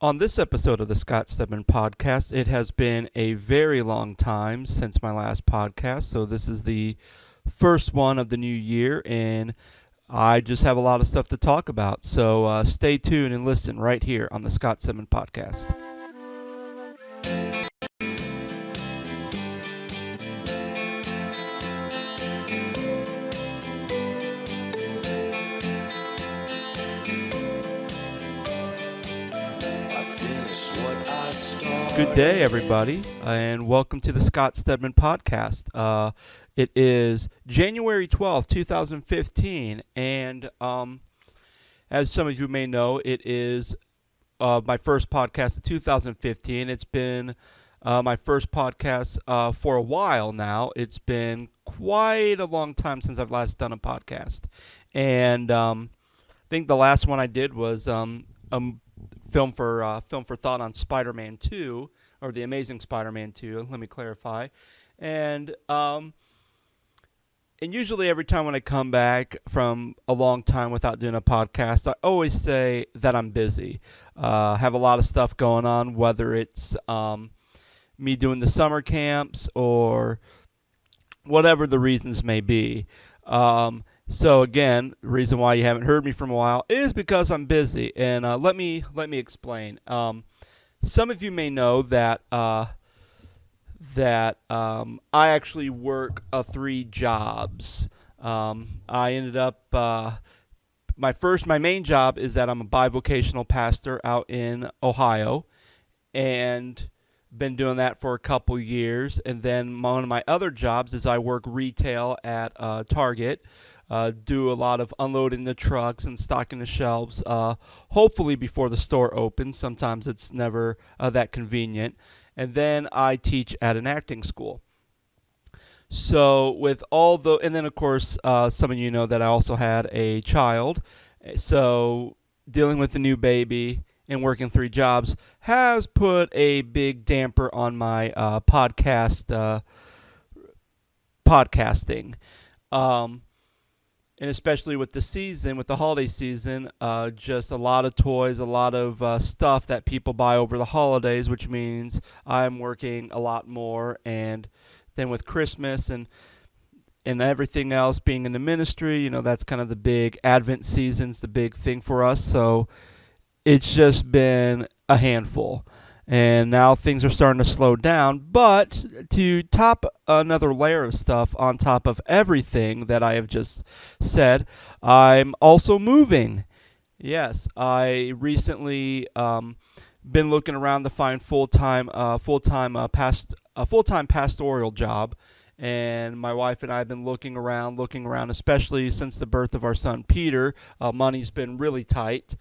On this episode of the Scott Stedman podcast, it has been a very long time since my last podcast, so this is the first one of the new year, and I just have a lot of stuff to talk about. So stay tuned and listen right here on the Scott Stedman podcast. Good day, everybody, and welcome to the Scott Stedman podcast. It is January 12th, 2015, and as some of you may know, it is my first podcast of 2015. It's been my first podcast for a while now. It's been quite a long time since I've last done a podcast, and I think the last one I did was film for thought on Spider-Man 2, or the Amazing Spider-Man 2. Let me clarify, and usually every time when I come back from a long time without doing a podcast, I always say that I'm busy. Have a lot of stuff going on, whether it's me doing the summer camps or whatever the reasons may be. So again, the reason why you haven't heard me from a while is because I'm busy, and let me explain. Some of you may know that I actually work 3 jobs. I ended up my main job is that I'm a bivocational pastor out in Ohio, and been doing that for a couple years. And then one of my other jobs is I work retail at Target. Do a lot of unloading the trucks and stocking the shelves, hopefully before the store opens. Sometimes it's never that convenient. And then I teach at an acting school. So and then of course, some of you know that I also had a child. So dealing with a new baby and working 3 jobs has put a big damper on my podcasting. And especially with the holiday season, just a lot of toys, a lot of stuff that people buy over the holidays, which means I'm working a lot more. And then with Christmas and everything else being in the ministry, that's kind of the big Advent season's the big thing for us. So it's just been a handful. And now things are starting to slow down. But to top another layer of stuff on top of everything that I have just said, I'm also moving. Yes, I recently been looking around to find full-time pastoral job. And my wife and I have been looking around, especially since the birth of our son Peter. Money's been really tight.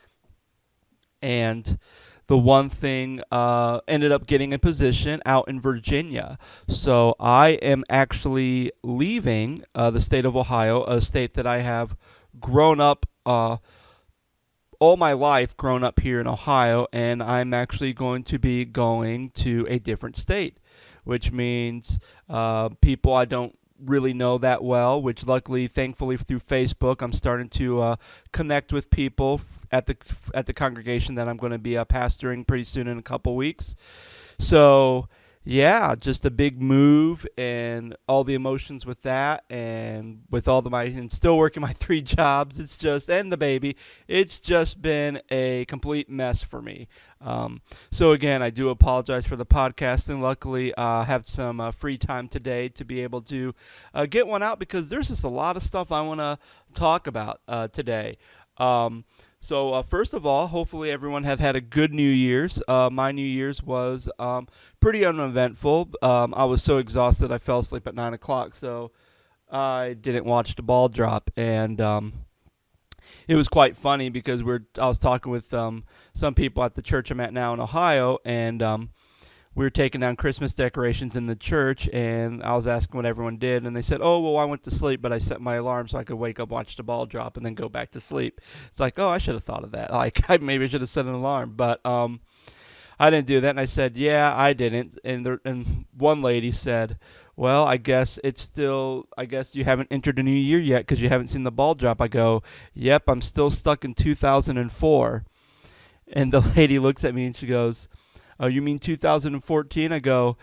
And the one thing ended up getting a position out in Virginia. So I am actually leaving the state of Ohio, a state that I have grown up all my life, grown up here in Ohio, and I'm actually going to be going to a different state, which means people I don't really know that well, which luckily, thankfully, through Facebook, I'm starting to connect with people at the congregation that I'm going to be pastoring pretty soon in a couple weeks. So yeah, just a big move and all the emotions with that, and with and still working my 3 jobs. And the baby, it's just been a complete mess for me. So again, I do apologize for the podcast, and luckily I have some free time today to be able to get one out, because there's just a lot of stuff I want to talk about today. So first of all, hopefully everyone had a good New Year's. My New Year's was pretty uneventful. I was so exhausted I fell asleep at 9 o'clock, so I didn't watch the ball drop. And it was quite funny because I was talking with some people at the church I'm at now in Ohio, and we were taking down Christmas decorations in the church, and I was asking what everyone did, and they said, oh, well, I went to sleep, but I set my alarm so I could wake up, watch the ball drop, and then go back to sleep. It's like, oh, I should have thought of that. Maybe I should have set an alarm, but I didn't do that, and I said, yeah, I didn't, and one lady said, well, I guess you haven't entered a new year yet because you haven't seen the ball drop. I go, yep, I'm still stuck in 2004. And the lady looks at me and she goes, "Oh, you mean 2014?" I go,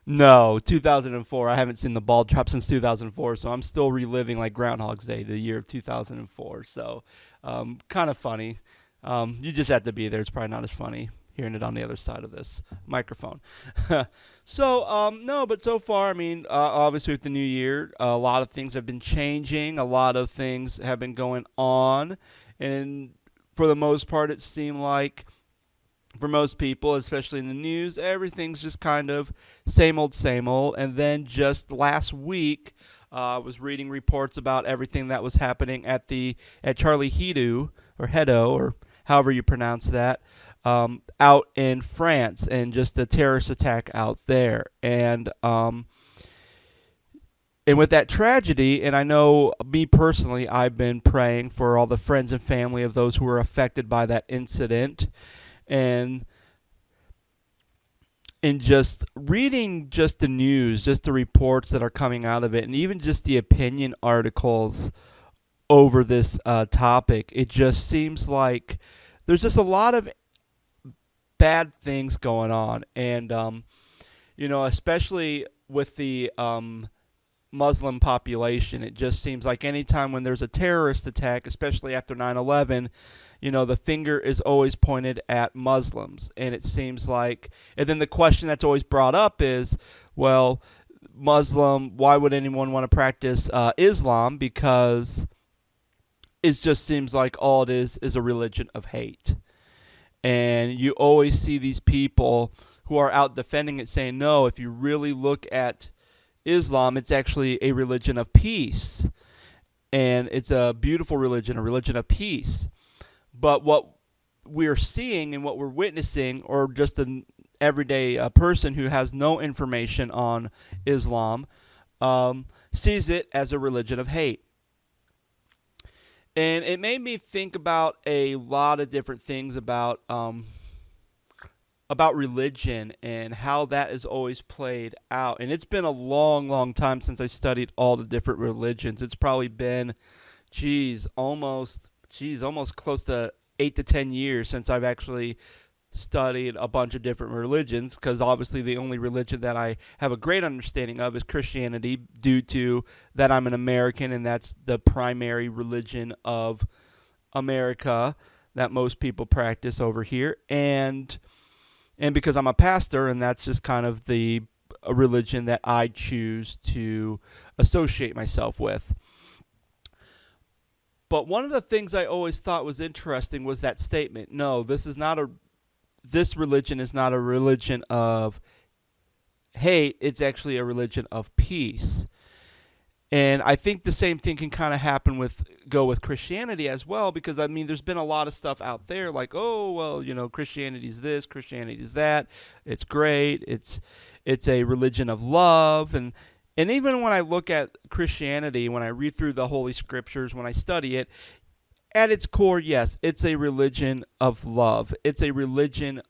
"No, 2004. I haven't seen the ball drop since 2004, so I'm still reliving like Groundhog's Day, the year of 2004." So, kind of funny. You just have to be there. It's probably not as funny hearing it on the other side of this microphone. So, no, but so far, I mean, obviously with the new year, a lot of things have been changing. A lot of things have been going on, and for the most part, it seemed like for most people, especially in the news, everything's just kind of same old, same old. And then just last week, I was reading reports about everything that was happening at Charlie Hebdo, or however you pronounce that, out in France, and just a terrorist attack out there. And with that tragedy, and I know me personally, I've been praying for all the friends and family of those who were affected by that incident, and in just reading just the news, just the reports that are coming out of it, and even just the opinion articles over this topic, it just seems like there's just a lot of bad things going on. And, especially with the Muslim population, it just seems like anytime when there's a terrorist attack, especially after 9/11, the finger is always pointed at Muslims. And it seems like, and then the question that's always brought up is, well, why would anyone want to practice Islam? Because it just seems like all it is a religion of hate. And you always see these people who are out defending it saying, no, if you really look at Islam, it's actually a religion of peace. And it's a beautiful religion, a religion of peace. But what we're seeing and what we're witnessing, or just an everyday person who has no information on Islam, sees it as a religion of hate. And it made me think about a lot of different things about religion and how that is always played out. And it's been a long, long time since I studied all the different religions. It's probably been, almost close to 8 to 10 years since I've actually studied a bunch of different religions, because obviously the only religion that I have a great understanding of is Christianity, due to that I'm an American and that's the primary religion of America that most people practice over here, and because I'm a pastor, and that's just kind of the religion that I choose to associate myself with. But one of the things I always thought was interesting was that statement, no, this religion is not a religion of hate, it's actually a religion of peace. And I think the same thing can kind of go with Christianity as well, because I mean, there's been a lot of stuff out there like, oh, well, Christianity's this, Christianity's that. It's great. It's a religion of love, and even when I look at Christianity, when I read through the Holy Scriptures, when I study it, at its core, yes, it's a religion of love. It's a religion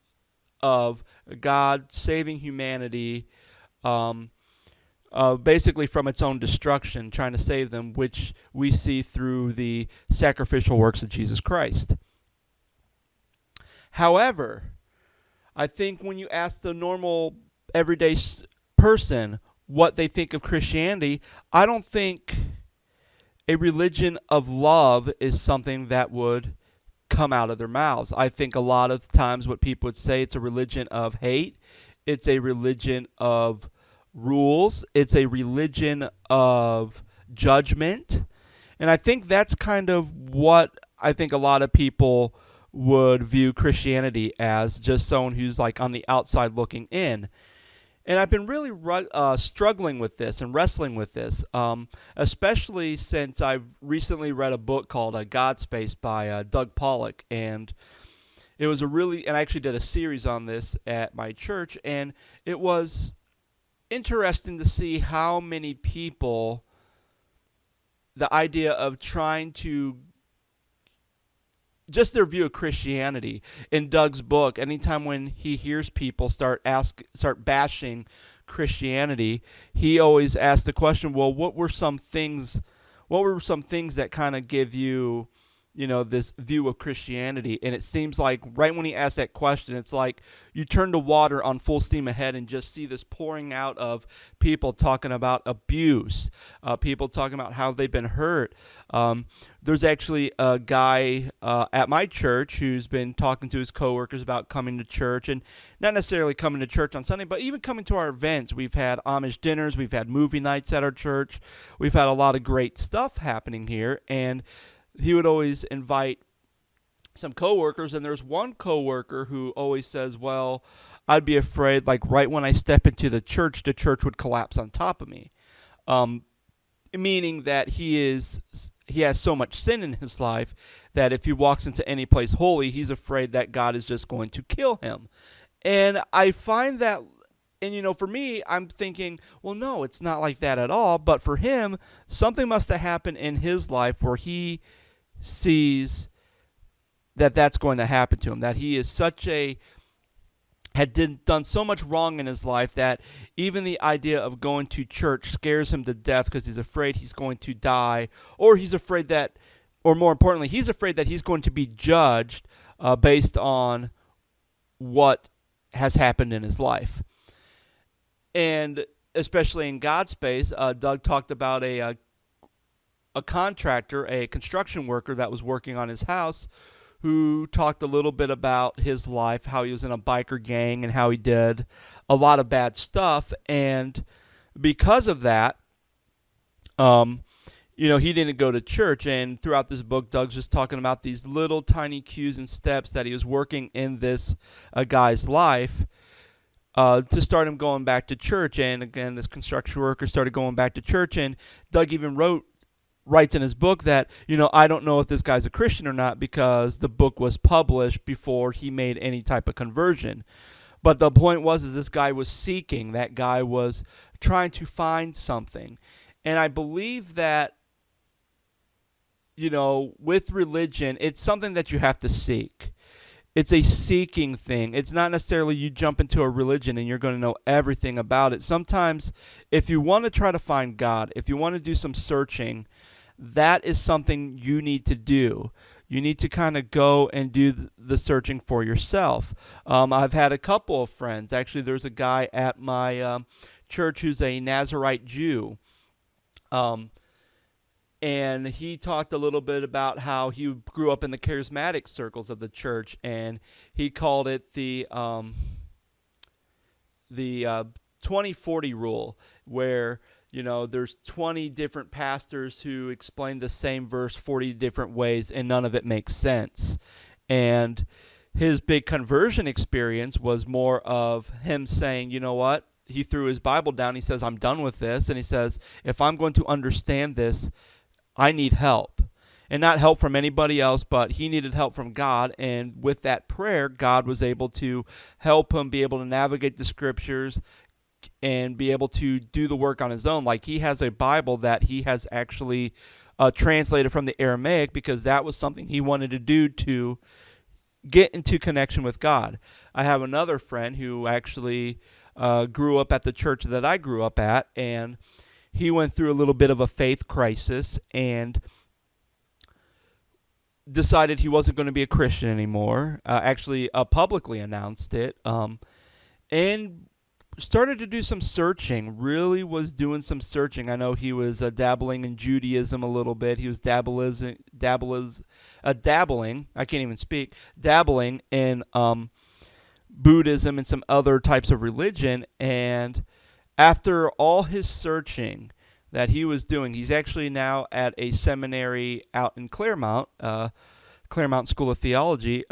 of God saving humanity, basically from its own destruction, trying to save them, which we see through the sacrificial works of Jesus Christ. However, I think when you ask the normal, everyday person what they think of Christianity, I don't think a religion of love is something that would come out of their mouths. I think a lot of times what people would say, it's a religion of hate, it's a religion of rules, it's a religion of judgment. And I think that's kind of what I think a lot of people would view Christianity as, just someone who's like on the outside looking in. And I've been really struggling with this and wrestling with this, especially since I've recently read a book called God Space by Doug Pollock. And it was and I actually did a series on this at my church, and it was interesting to see how many people, the idea of trying to, just their view of Christianity. In Doug's book, anytime when he hears people start bashing Christianity, he always asks the question, well, what were some things that kind of give you, this view of Christianity. And it seems like right when he asked that question, it's like you turn the water on full steam ahead and just see this pouring out of people talking about abuse, people talking about how they've been hurt. There's actually a guy at my church who's been talking to his coworkers about coming to church, and not necessarily coming to church on Sunday, but even coming to our events. We've had Amish dinners, we've had movie nights at our church, we've had a lot of great stuff happening here, and he would always invite some coworkers, and there's one coworker who always says, well, I'd be afraid, like right when I step into the church would collapse on top of me. Meaning that he has so much sin in his life that if he walks into any place holy, he's afraid that God is just going to kill him. And I find that, and for me, I'm thinking, well, no, it's not like that at all. But for him, something must have happened in his life where he sees that that's going to happen to him, that he is done so much wrong in his life that even the idea of going to church scares him to death because he's afraid he's going to die, or he's afraid that, or more importantly, he's afraid that he's going to be judged based on what has happened in his life. And especially in God's space, Doug talked about a contractor, a construction worker that was working on his house, who talked a little bit about his life, how he was in a biker gang and how he did a lot of bad stuff. And because of that, he didn't go to church. And throughout this book, Doug's just talking about these little tiny cues and steps that he was working in this guy's life to start him going back to church. And again, this construction worker started going back to church, and Doug even writes in his book that, I don't know if this guy's a Christian or not because the book was published before he made any type of conversion. But the point is this guy was seeking. That guy was trying to find something. And I believe that, with religion, it's something that you have to seek. It's a seeking thing. It's not necessarily you jump into a religion and you're going to know everything about it. Sometimes if you want to try to find God, if you want to do some searching, that is something you need to do. You need to kind of go and do the searching for yourself. I've had a couple of friends. Actually, there's a guy at my church who's a Nazarite Jew. And he talked a little bit about how he grew up in the charismatic circles of the church, and he called it the 20-40 rule, where there's 20 different pastors who explain the same verse 40 different ways, and none of it makes sense. And his big conversion experience was more of him saying, you know what? He threw his Bible down. He says, I'm done with this. And he says, if I'm going to understand this, I need help. And not help from anybody else, but he needed help from God. And with that prayer, God was able to help him be able to navigate the scriptures and be able to do the work on his own. Like, he has a Bible that he has actually translated from the Aramaic because that was something he wanted to do to get into connection with God. I have another friend who actually grew up at the church that I grew up at, and he went through a little bit of a faith crisis and decided he wasn't going to be a Christian anymore. Actually, publicly announced it, and started to do some searching. Really was doing some searching. I know he was dabbling in Judaism a little bit. He was dabbling. I can't even speak. Dabbling in Buddhism and some other types of religion. And after all his searching that he was doing, he's actually now at a seminary out in Claremont, Claremont School of Theology,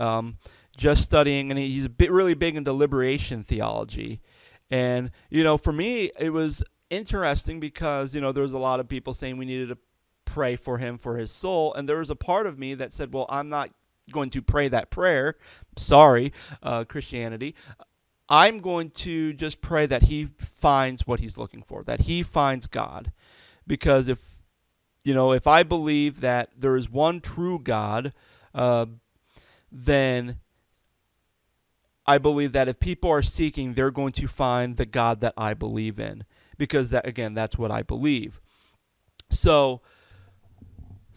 just studying, and he's really big into liberation theology. And, for me, it was interesting because, there was a lot of people saying we needed to pray for him, for his soul. And there was a part of me that said, well, I'm not going to pray that prayer. Sorry, Christianity. I'm going to just pray that he finds what he's looking for, that he finds God. Because if I believe that there is one true God, then I believe that if people are seeking, they're going to find the God that I believe in. Because, that's what I believe. So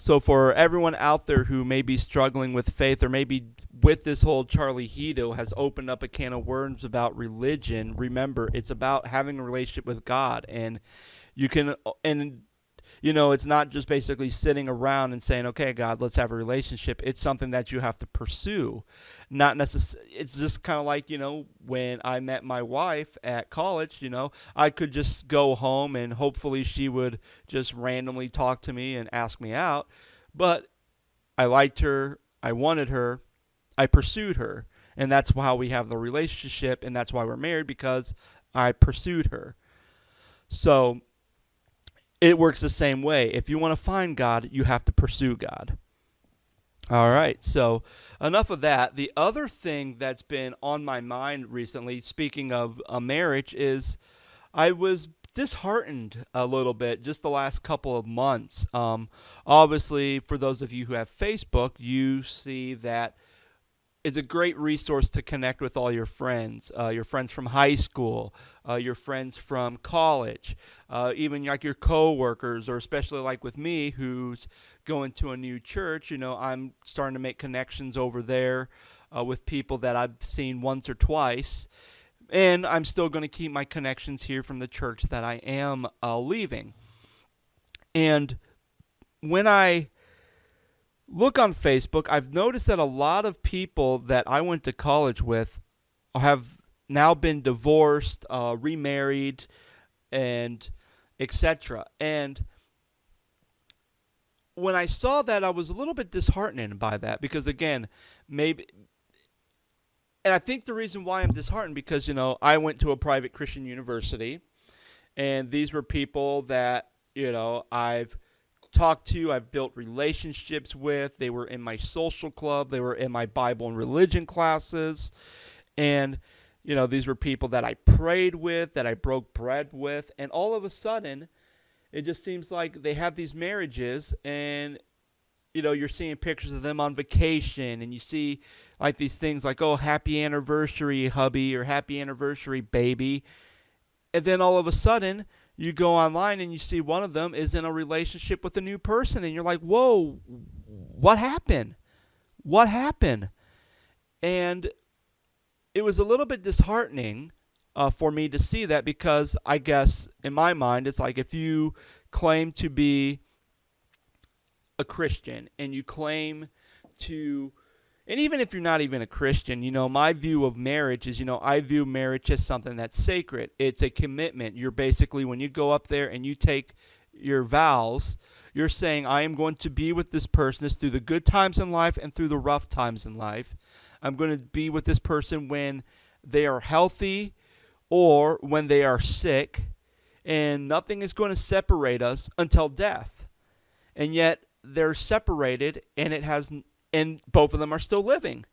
So for everyone out there who may be struggling with faith, or maybe with this whole Charlie Hebdo has opened up a can of worms about religion, remember, it's about having a relationship with God. And you can, and it's not just basically sitting around and saying, okay, God, let's have a relationship. It's something that you have to pursue. Not necessarily, it's just kind of like, when I met my wife at college, I could just go home and hopefully she would just randomly talk to me and ask me out. But I liked her. I wanted her. I pursued her. And that's how we have the relationship. And that's why we're married, because I pursued her. So it works the same way. If you want to find God, you have to pursue God. All right, so enough of that. The other thing that's been on my mind recently, speaking of a marriage, is I was disheartened a little bit just the last couple of months. Obviously, for those of you who have Facebook, you see that it's a great resource to connect with all your friends from high school, your friends from college, even like your coworkers, or especially like with me, who's going to a new church. I'm starting to make connections over there with people that I've seen once or twice, and I'm still going to keep my connections here from the church that I am leaving. And when I look on Facebook, I've noticed that a lot of people that I went to college with have now been divorced, remarried, and etc. And when I saw that, I was a little bit disheartened by that, because again, maybe, and I think the reason why I'm disheartened, because I went to a private Christian university, and these were people that I've talked to, I've built relationships with. They were in my social club, they were in my Bible and religion classes, and these were people that I prayed with, that I broke bread with. And all of a sudden, it just seems like they have these marriages, and you're seeing pictures of them on vacation, and you see like these things like, oh, happy anniversary, hubby, or happy anniversary, baby. And then all of a sudden, you go online and you see one of them is in a relationship with a new person, and you're like, whoa, what happened? What happened? And it was a little bit disheartening for me to see that, because I guess in my mind, it's like, if you claim to be a Christian and you claim to, and even if you're not even a Christian, my view of marriage is, I view marriage as something that's sacred. It's a commitment. You're basically, when you go up there and you take your vows, you're saying, I am going to be with this person through the good times in life and through the rough times in life. I'm going to be with this person when they are healthy or when they are sick, and nothing is going to separate us until death. And yet they're separated, and both of them are still living.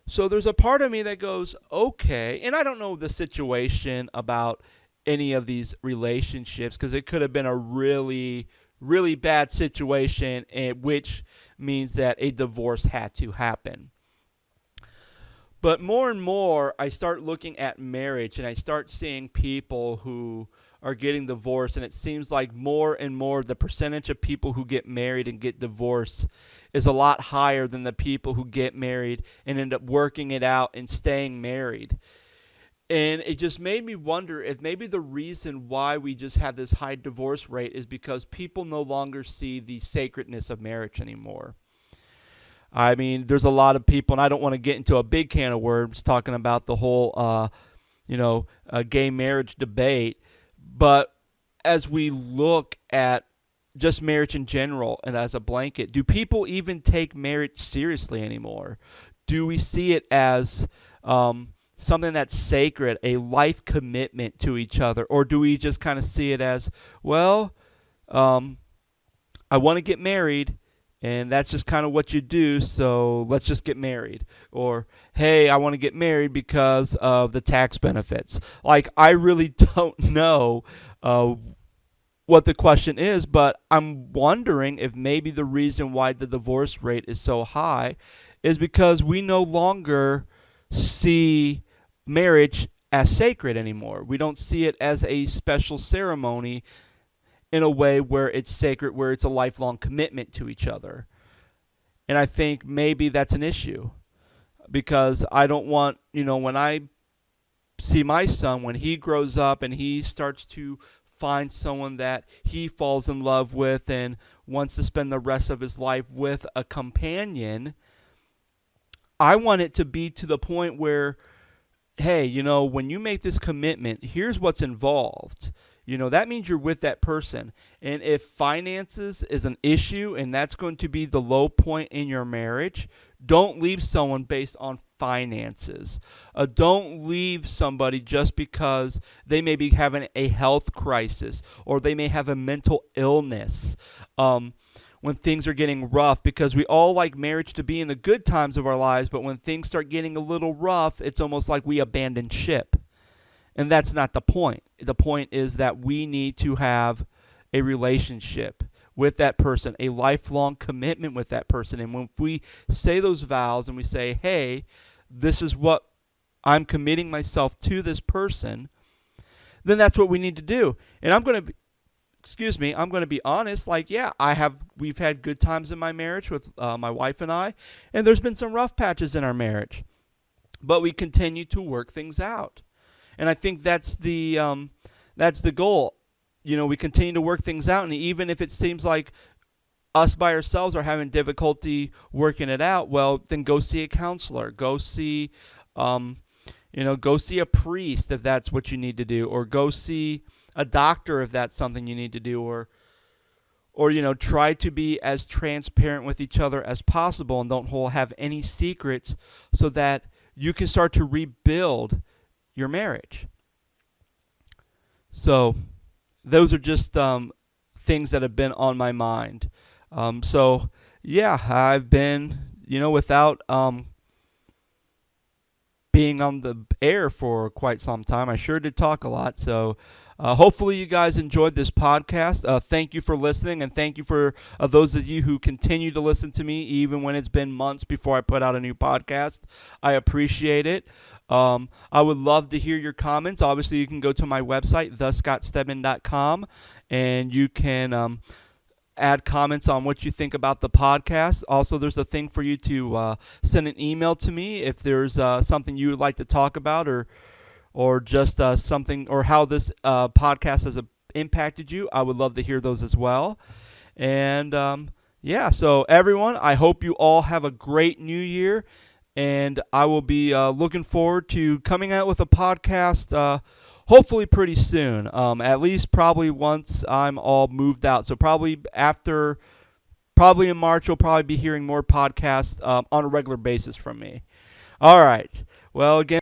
So there's a part of me that goes, okay, and I don't know the situation about any of these relationships, because it could have been a really, really bad situation, which means that a divorce had to happen. But more and more, I start looking at marriage, and I start seeing people who are getting divorced, and it seems like more and more the percentage of people who get married and get divorced is a lot higher than the people who get married and end up working it out and staying married. And it just made me wonder if maybe the reason why we just have this high divorce rate is because people no longer see the sacredness of marriage anymore. I mean, there's a lot of people, and I don't want to get into a big can of worms talking about the whole, gay marriage debate. But as we look at just marriage in general and as a blanket, do people even take marriage seriously anymore? Do we see it as something that's sacred, a life commitment to each other? Or do we just kind of see it as, well, I want to get married, and that's just kind of what you do, so let's just get married. Or, hey, I want to get married because of the tax benefits. Like, I really don't know what the question is, but I'm wondering if maybe the reason why the divorce rate is so high is because we no longer see marriage as sacred anymore. We don't see it as a special ceremony. in a way where it's sacred, where it's a lifelong commitment to each other. And I think maybe that's an issue because I don't want, when I see my son, when he grows up and he starts to find someone that he falls in love with and wants to spend the rest of his life with a companion, I want it to be to the point where, hey, when you make this commitment, here's what's involved. That means you're with that person. And if finances is an issue and that's going to be the low point in your marriage, don't leave someone based on finances. Don't leave somebody just because they may be having a health crisis or they may have a mental illness. When things are getting rough, because we all like marriage to be in the good times of our lives, but when things start getting a little rough, it's almost like we abandon ship. And that's not the point. The point is that we need to have a relationship with that person, a lifelong commitment with that person. And when we say those vows and we say, hey, this is what I'm committing myself to this person, then that's what we need to do. And I'm going to be honest, we've had good times in my marriage with my wife and I, and there's been some rough patches in our marriage, but we continue to work things out. And I think that's the goal. We continue to work things out, and even if it seems like us by ourselves are having difficulty working it out, well, then go see a counselor. Go see, go see a priest if that's what you need to do, or go see a doctor if that's something you need to do, or try to be as transparent with each other as possible and don't have any secrets so that you can start to rebuild your marriage. So those are just things that have been on my mind. I've been, without being on the air for quite some time. I sure did talk a lot. So hopefully you guys enjoyed this podcast. Thank you for listening, and thank you for those of you who continue to listen to me even when it's been months before I put out a new podcast. I appreciate it. I would love to hear your comments. Obviously, you can go to my website, thescottstedman.com, and you can add comments on what you think about the podcast. Also, there's a thing for you to send an email to me if there's something you would like to talk about, or just something, or how this podcast has impacted you. I would love to hear those as well. And so everyone, I hope you all have a great new year. And I will be looking forward to coming out with a podcast hopefully pretty soon. At least probably once I'm all moved out. So probably in March, you'll probably be hearing more podcasts on a regular basis from me. All right. Well, again,